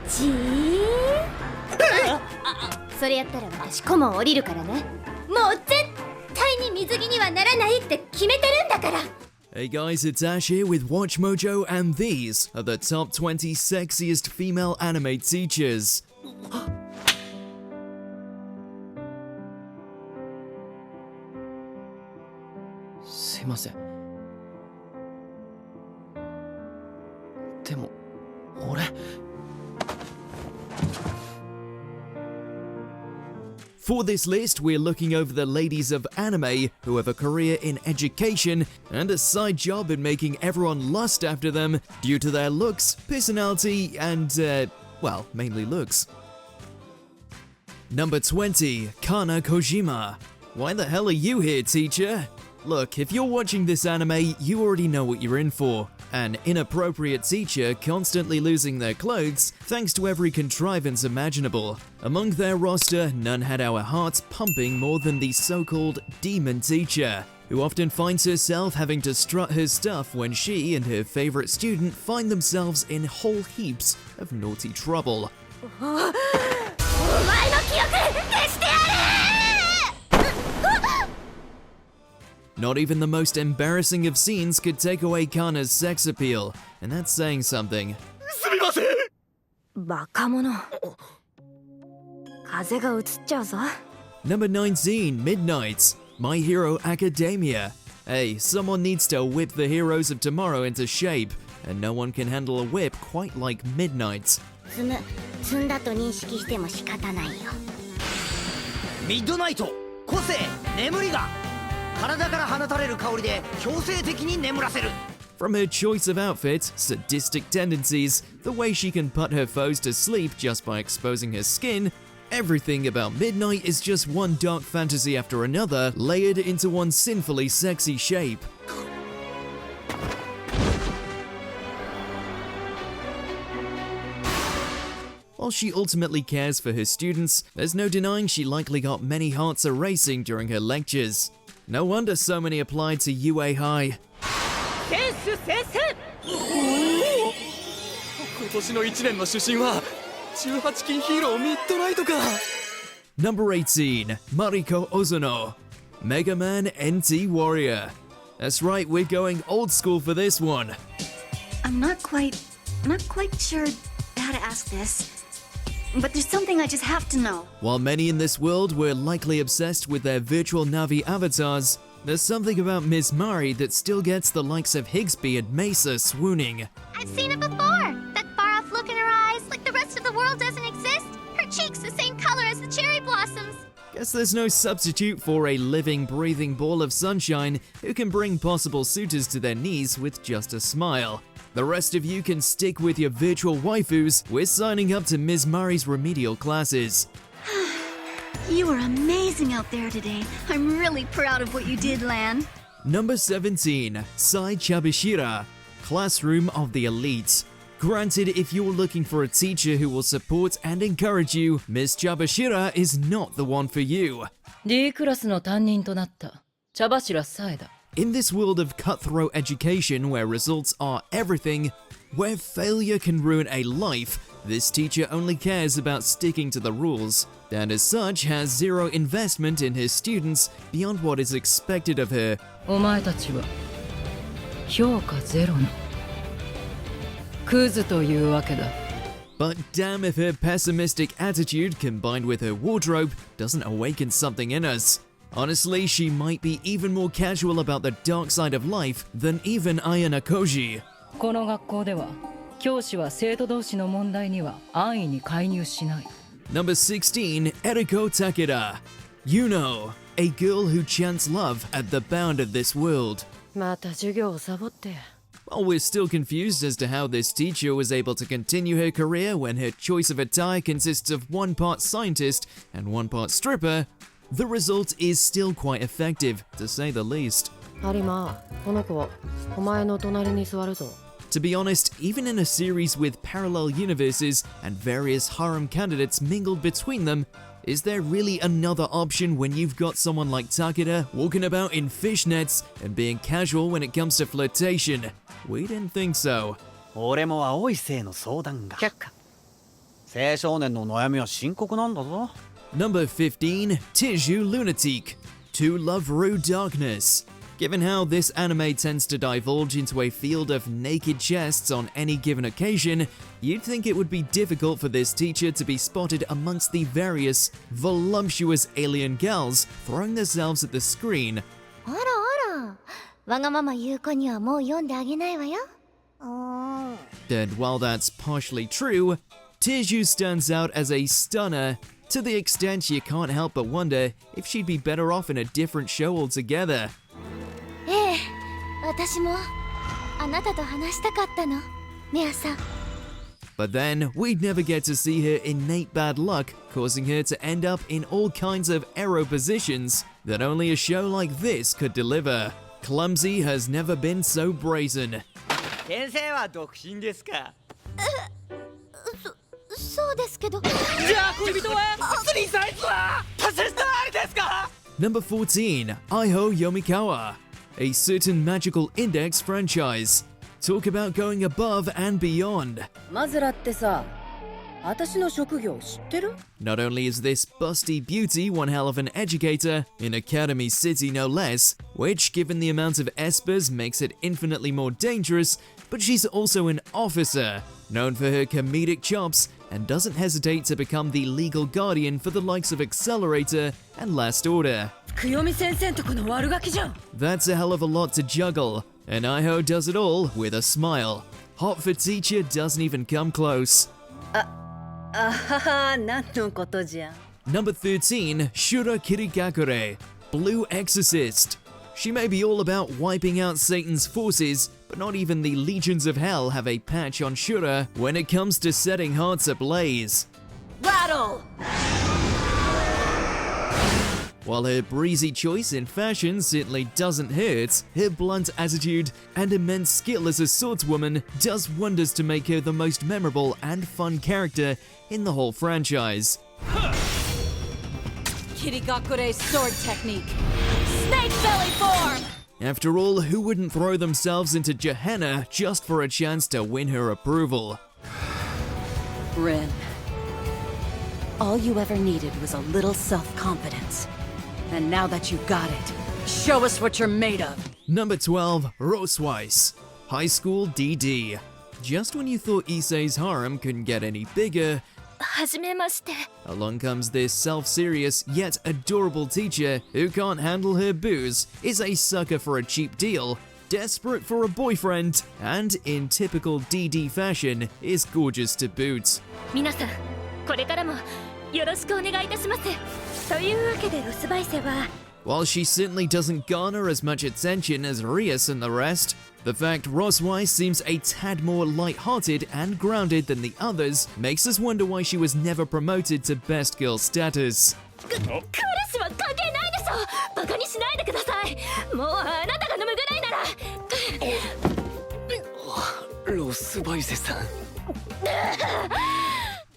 ちーそれやったら私顧問降りるからね。もう絶対に水着にはならないって決めてるんだから。 Hey guys, it's Ash here with WatchMojo, and these are the top 20 sexiest female anime teachers. すいません。でも俺 For this list, we're looking over the ladies of anime who have a career in education and a side job in making everyone lust after them due to their looks, personality, and, well, mainly looks. Number 20, Kaa Kohima. Why the hell are you here, teacher? Look, if you're watching this anime, you already know what you're in for. An inappropriate teacher constantly losing their clothes thanks to every contrivance imaginable. Among their roster, none had our hearts pumping more than the so-called demon teacher, who often finds herself having to strut her stuff when she and her favorite student find themselves in whole heaps of naughty trouble. Not even the most embarrassing of scenes could take away Kana's sex appeal, and that's saying something. バカ者。風が移っちゃうぞ。 Number 19, Midnight, My Hero Academia. Hey, someone needs to whip the heroes of tomorrow into shape, and no one can handle a whip quite like Midnight. 積んだと認識しても仕方ないよ。ミッドナイト、個性、眠りが。 体から放たれる香りで強制的に眠らせる。 From her choice of outfit, sadistic tendencies, the way she can put her foes to sleep just by exposing her skin, everything about Midnight is just one dark fantasy after another layered into one sinfully sexy shape. While she ultimately cares for her students, there's no denying she likely got many hearts a-racing during her lectures. No wonder so many applied to UA High. Number 18, Mariko Ozono, Mega Man NT Warrior. That's right, we're going old school for this one. I'm not quite sure how to ask this. But there's something I just have to know. While many in this world were likely obsessed with their virtual Navi avatars, there's something about Ms. Mari that still gets the likes of Higsby and Mesa swooning. I've seen it before! That far-off look in her eyes, like the rest of the world doesn't exist. Her cheeks the same color as the cherry blossoms. Guess there's no substitute for a living, breathing ball of sunshine who can bring possible suitors to their knees with just a smile. The rest of you can stick with your virtual waifus. We're signing up to Ms. Mari's remedial classes. You were amazing out there today. I'm really proud of what you did, Lan. Number 17, Sai Chabashira, Classroom of the Elites. Granted, if you're looking for a teacher who will support and encourage you, Miss Chabashira is not the one for you. D クラスの担任となった茶柱さえだ。 In this world of cutthroat education where results are everything, where failure can ruin a life, this teacher only cares about sticking to the rules, and as such has zero investment in his students beyond what is expected of her. お前たちは評価ゼロのクズというわけだ。 But damn if her pessimistic attitude combined with her wardrobe doesn't awaken something in us. Honestly, she might be even more casual about the dark side of life than even Ayana Koji. この学校では教師は生徒同士の問題には安易に介入しない。 Number 16, Eriko Takeda. You know, a girl who chants love at the bound of this world. また授業をサボって。 While we're still confused as to how this teacher was able to continue her career when her choice of attire consists of one part scientist and one part stripper, the result is still quite effective, to say the least. 有馬、この子、お前の隣に座るぞ。 To be honest, even in a series with parallel universes and various harem candidates mingled between them, is there really another option when you've got someone like Takeda walking about in fishnets and being casual when it comes to flirtation? We didn't think so. 俺も青い星の相談が。却下。青少年の悩みは深刻なんだぞ。 Number 15, Tisu Lunatic, To Love Ru Darkness. Given how this anime tends to divulge into a field of naked chests on any given occasion, you'd think it would be difficult for this teacher to be spotted amongst the various voluptuous alien gals throwing themselves at the screen. あらあら、わがまま言う子にはもう読んであげないわよ。And while that's partially true, Tisu stands out as a stunner to the extent you can't help but wonder if she'd be better off in a different show altogether. ええ、私もあなたと話したかったの、メアさん。 But then, we'd never get to see her innate bad luck, causing her to end up in all kinds of Ero positions that only a show like this could deliver. Clumsy has never been so brazen. 先生は独身ですか？そうですけど。じゃあ恋人は？スリーサイズは？年下ありですか？ Number 14, Iho Yomiwa, a certain magical index franchise. Talk about going above and beyond. マズラってさ、私の職業知ってる？ Not only is this busty beauty one hell of an educator, in Academy City no less, which given the amount of espers makes it infinitely more dangerous, but she's also an officer, known for her comedic chops, and doesn't hesitate to become the legal guardian for the likes of Accelerator and Last Order. 福読先生んとこの悪ガキじゃん。 That's a hell of a lot to juggle, and Iho does it all with a smile. Hot for teacher doesn't even come close. あはは、何のことじゃ。 Number 13, Shura Kirigakure, Blue Exorcist. She may be all about wiping out Satan's forces, but not even the legions of hell have a patch on Shura when it comes to setting hearts ablaze. Rattle! While her breezy choice in fashion certainly doesn't hurt, her blunt attitude and immense skill as a swordswoman does wonders to make her the most memorable and fun character in the whole franchise. Kirigakure sword technique. Snake belly form! After all, who wouldn't throw themselves into Gehenna just for a chance to win her approval? Rin, all you ever needed was a little self-confidence. And now that you got it, show us what you're made of. Number 12, Weiss, High School DD. Just when you thought Issei's harem couldn't get any bigger, はじめまして。 along comes this self-serious yet adorable teacher who can't handle her booze, is a sucker for a cheap deal, desperate for a boyfriend, and in typical DD fashion, is gorgeous to boot. 皆さん、これからもよろしくお願いいたします。というわけでロスバイセは。 While she certainly doesn't garner as much attention as Rias and the rest, the fact Weiss seems a tad more light-hearted and grounded than the others makes us wonder why she was never promoted to best girl status. クラスは関係ないでしょ。バカにしないでください。もうあなたが飲むぐらいなら。ロスバイセさん。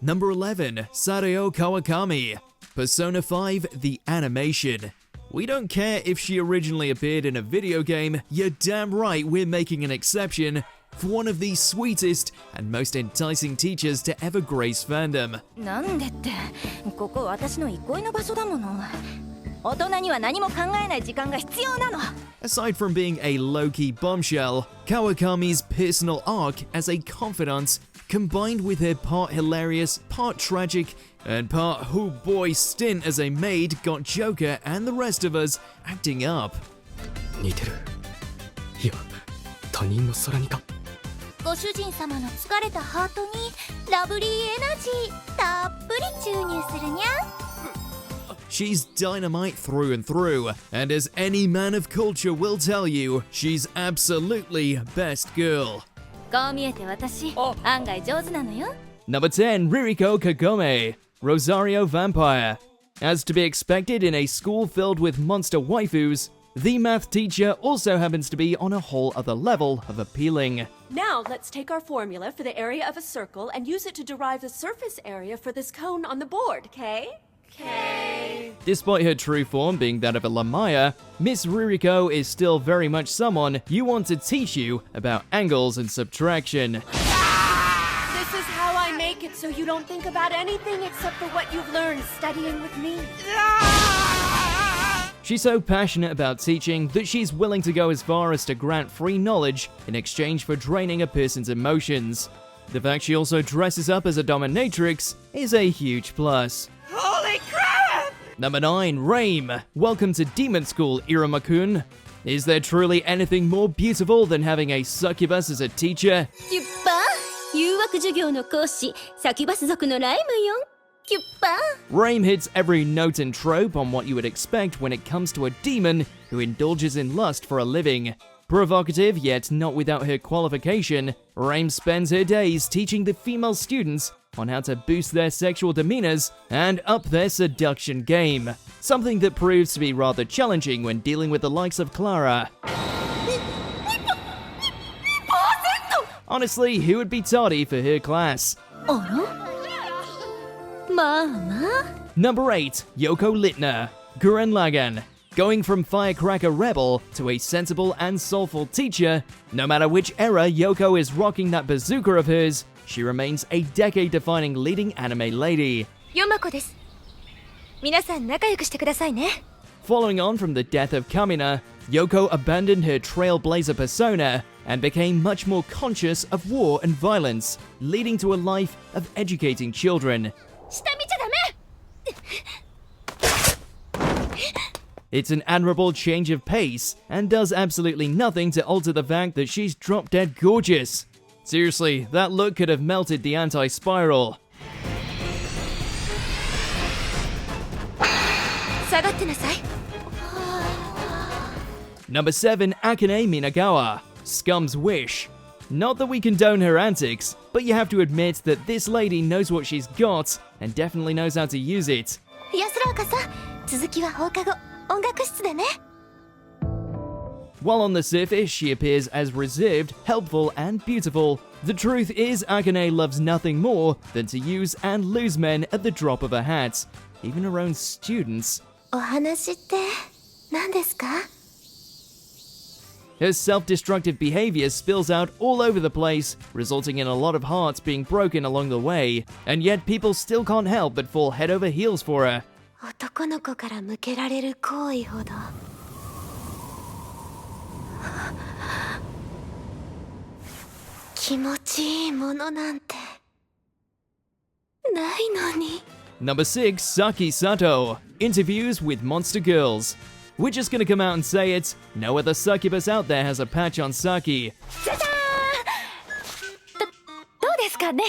Number 11, Sario Kawakami, Persona 5 The Animation. We don't care if she originally appeared in a video game, you're damn right we're making an exception for one of the sweetest and most enticing teachers to ever grace fandom. なんでって、ここ私の憩いの場所だもの。大人には何も考えない時間が必要なの。 Aside from being a low-key bombshell, Kawakami's personal arc as a confidant, combined with her part hilarious, part tragic, and part oh boy stint as a maid, got Joker and the rest of us acting up. 似てる。いや、他人の空にか。ご主人様の疲れたハートにラブリーエナジーたっぷり注入するにゃ。 She's dynamite through and through, and as any man of culture will tell you, she's absolutely best girl. こう見えて私、案外上手なのよ。 Number 10, Riro Kagome, Rosario Vampire. As to be expected in a school filled with monster waifus, the math teacher also happens to be on a whole other level of appealing. Now let's take our formula for the area of a circle and use it to derive the surface area for this cone on the board, okay? Okay. Despite her true form being that of a Lamaya, Miss Ririko is still very much someone you want to teach you about angles and subtraction. This is how I make it So you don't think about anything except for what you've learned studying with me? She's so passionate about teaching that she's willing to go as far as to grant free knowledge in exchange for draining a person's emotions. The fact she also dresses up as a dominatrix is a huge plus. Holy crap! Number 9, Raim. Welcome to Demon School, iruma-kun. Is there truly anything more beautiful than having a succubus as a teacher? キュッパ誘惑授業の講師サキュバス族のライムよキュッパ Raim hits every note and trope on what you would expect when it comes to a demon who indulges in lust for a living. Provocative, yet not without her qualification, Raim spends her days teaching the female students on how to boost their sexual demeanors and up their seduction game. Something that proves to be rather challenging when dealing with the likes of Clara. Honestly, who would be tardy for her class? ママ Number 8, Yoko Litner. Gurren Lagann. Going from firecracker rebel to a sensible and soulful teacher, no matter which era Yoko is rocking that bazooka of hers, she remains a decade-defining leading anime lady. ヨマコです皆さん仲良くしてくださいね Following on from the death of Kamina, Yoko abandoned her trailblazer persona and became much more conscious of war and violence, leading to a life of educating children. 下見ちゃダメ It's an admirable change of pace and does absolutely nothing to alter the fact that she's drop-dead gorgeous. Seriously, that look could have melted the anti-spiral. 下がってなさい Number 7, Akane Minagawa. Scum's Wish. Not that we condone her antics, but you have to admit that this lady knows what she's got and definitely knows how to use it. 安らかさ続きは放課後音楽室でね While on the surface she appears as reserved, helpful, and beautiful, the truth is Akane loves nothing more than to use and lose men at the drop of a hat, even her own students. お話って何ですか Her self-destructive behavior spills out all over the place, resulting in a lot of hearts being broken along the way, and yet people still can't help but fall head over heels for her. 男の子から向けられる行為ほど気持ちいいものなんてないのに Number 6, Saki Sato. Interviews with Monster Girls. We're just gonna come out and say it, no other succubus out there has a patch on Saki. じゃじゃーんどうですかね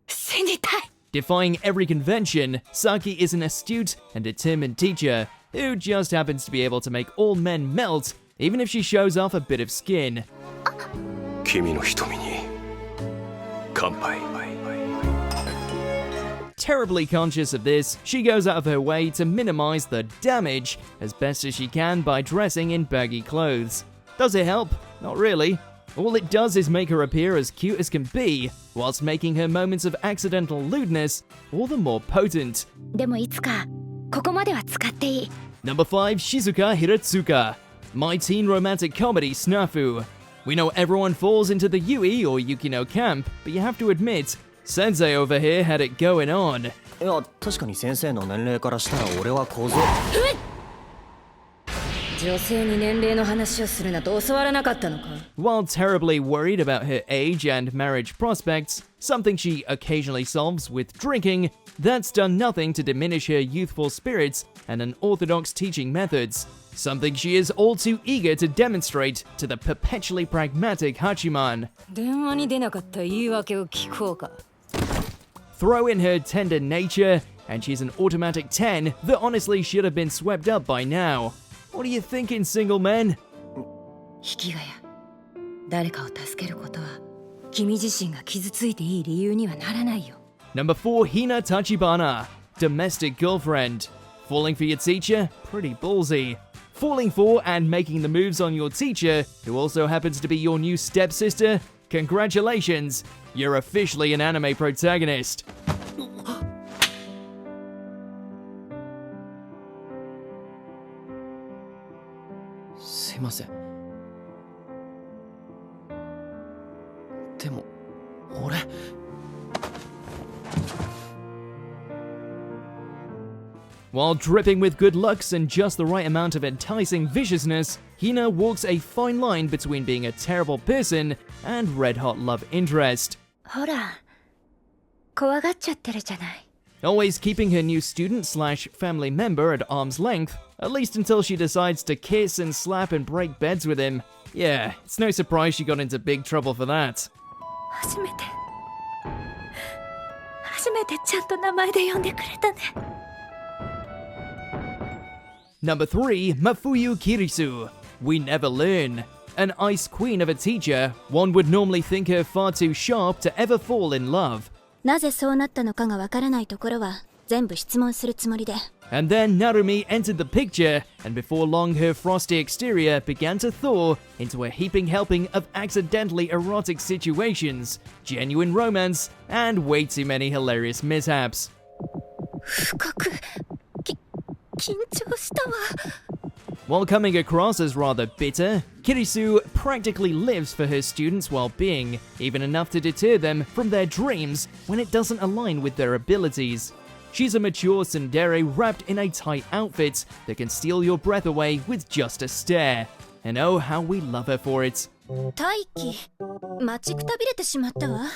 信じたい Defying every convention, Saki is an astute and determined teacher who just happens to be able to make all men melt, even if she shows off a bit of skin. 君の瞳に乾杯。 Terribly conscious of this, she goes out of her way to minimize the damage as best as she can by dressing in baggy clothes. Does it help? Not really. All it does is make her appear as cute as can be, whilst making her moments of accidental lewdness all the more potent. でもいつかここまでは使っていい Number 5, Shisuka Hituka. My teen romantic comedy snafu. We know everyone falls into the Yui or Yukino camp, but you have to admit, Sensei over here had it going on. いや確かに先生の年齢からしたら俺は小僧女性に年齢の話をするなと教わらなかったのか While terribly worried about her age and marriage prospects, something she occasionally solves with drinking, that's done nothing to diminish her youthful spirits and unorthodox teaching methods. Something she is all too eager to demonstrate to the perpetually pragmatic Hachiman. 電話に出なかった言い訳を聞こうか Throw in her tender nature, and she's an automatic 10 that honestly should have been swept up by now. What are you thinking, single men? 引きがや誰かを助けることは君自身が傷ついていい理由にはならないよ Number 4, Hina Tachibana. Domestic girlfriend. Falling for your teacher? Pretty ballsy. Falling for and making the moves on your teacher, who also happens to be your new stepsister? Congratulations! You're officially an anime protagonist. すいません。でも俺 While dripping with good looks and just the right amount of enticing viciousness, Hina walks a fine line between being a terrible person and red-hot love interest. ほら、怖がっちゃってるじゃない。 Always keeping her new student/family member at arm's length, at least until she decides to kiss and slap and break beds with him. Yeah, it's no surprise she got into big trouble for that. 初めてちゃんと名前で呼んでくれたね。 Number 3, Mafuyu Kirisu. We never learn. An ice queen of a teacher, one would normally think her far too sharp to ever fall in love. なぜそうなったのかがわからないところは全部質問するつもりで。 And then Narumi entered the picture, and before long her frosty exterior began to thaw into a heaping helping of accidentally erotic situations, genuine romance, and way too many hilarious mishaps. 深く緊張したわ。 While coming across as rather bitter, Kirisu practically lives for her students' well-being, even enough to deter them from their dreams when it doesn't align with their abilities. She's a mature tsundere wrapped in a tight outfit that can steal your breath away with just a stare. And oh, how we love her for it. 大気、待ちくたびれてしまったわ。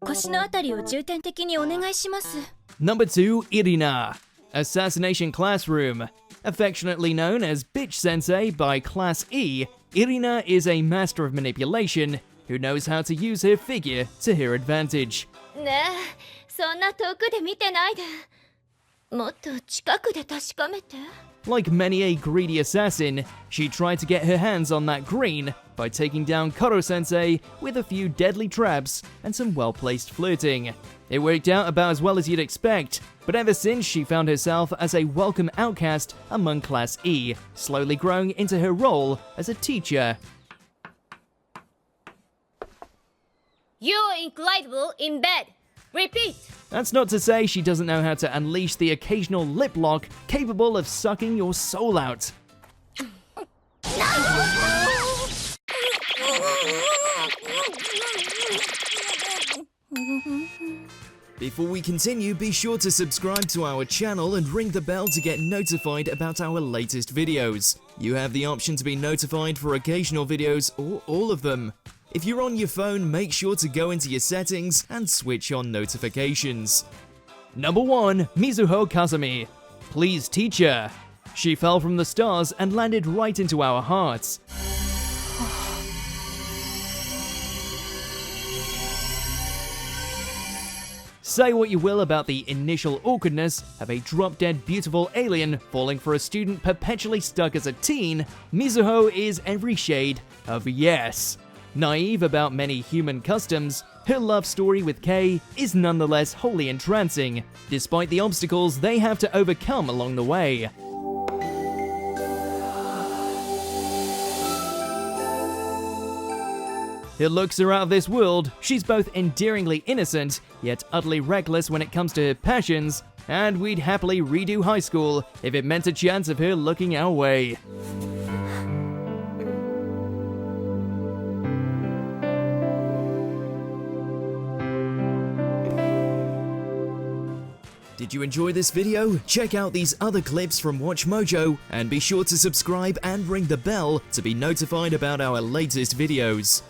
腰のあたりを重点的にお願いします。 Number 2, Idina. Assassination Classroom. Affectionately known as Bitch Sensei by Class E, Idina is a master of manipulation who knows how to use her figure to her advantage. ねえ、そんな遠くで見てないで。もっと近くで確かめて。 Like many a greedy assassin, she tried to get her hands on that green by taking down Koro-sensei with a few deadly traps and some well-placed flirting. It worked out about as well as you'd expect, but ever since she found herself as a welcome outcast among Class E, slowly growing into her role as a teacher. You're incredible in bed. Repeat. That's not to say she doesn't know how to unleash the occasional lip lock capable of sucking your soul out. Before we continue, be sure to subscribe to our channel and ring the bell to get notified about our latest videos. You have the option to be notified for occasional videos or all of them. If you're on your phone, make sure to go into your settings and switch on notifications. Number 1, Mizuho Kazumi. Please teacher. She fell from the stars and landed right into our hearts. Say what you will about the initial awkwardness of a drop-dead beautiful alien falling for a student perpetually stuck as a teen, Mizuho is every shade of yes. Naive about many human customs, her love story with Kei is nonetheless wholly entrancing, despite the obstacles they have to overcome along the way. Her looks are out of this world. She's both endearingly innocent, yet utterly reckless when it comes to her passions, and we'd happily redo high school if it meant a chance of her looking our way. Did you enjoy this video? Check out these other clips from WatchMojo, and be sure to subscribe and ring the bell to be notified about our latest videos.